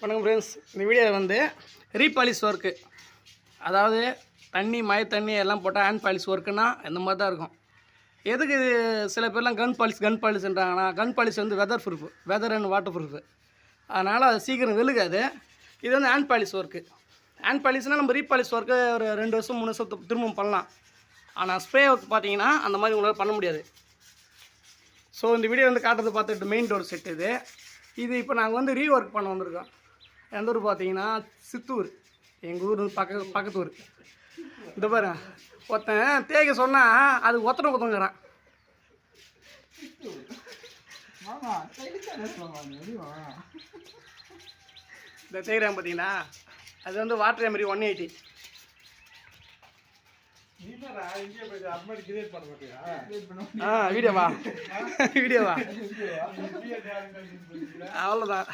வணக்கம் ஃப்ரெண்ட்ஸ். இந்த வீடியோ வந்து ரீபாலிஷ் ஒர்க்கு, அதாவது தண்ணி மழை தண்ணி எல்லாம் போட்டால் ஹேண்ட் பாலிஷ் ஒர்க்குன்னா இந்த மாதிரி தான் இருக்கும். எதுக்கு இது சில பேர்லாம் கன் பாலிஷ்ன்றாங்கன்னா, கன் பாலிஷ் வந்து வெதர் அண்ட் வாட்டர் ப்ரூஃபு, அதனால் அது சீக்கிரம் வெளுக்காது. இது வந்து ஹேண்ட் பாலிஷ் ஒர்க்கு. ஹேண்ட் பாலிஷ்னால் நம்ம ரீபாலிஷ் ஒர்க்கு ஒரு 2 வருஷம் 3 வருஷம் திரும்பவும் பண்ணலாம். ஆனால் ஸ்ப்ரே ஒர்க் பார்த்தீங்கன்னா அந்த மாதிரி உங்களால் பண்ண முடியாது. ஸோ இந்த வீடியோ வந்து காட்டுறது பார்த்துட்டு மெயின் டோர் செட் இது இப்போ நாங்கள் வந்து ஒர்க் பண்ண வந்திருக்கோம். எந்த ஊர் பார்த்தீங்கன்னா சித்தூர், எங்கள் ஊர் பக்கத்து ஊர். இந்த பாரு, ஒருத்தன் தேய்க்க சொன்னால் அது ஒருத்தங்கிறான். இந்த தேய்கிறான் பார்த்தீங்கன்னா, அது வந்து வாட்டர் எமரி 180. வீடியோவா அவ்வளோதான்.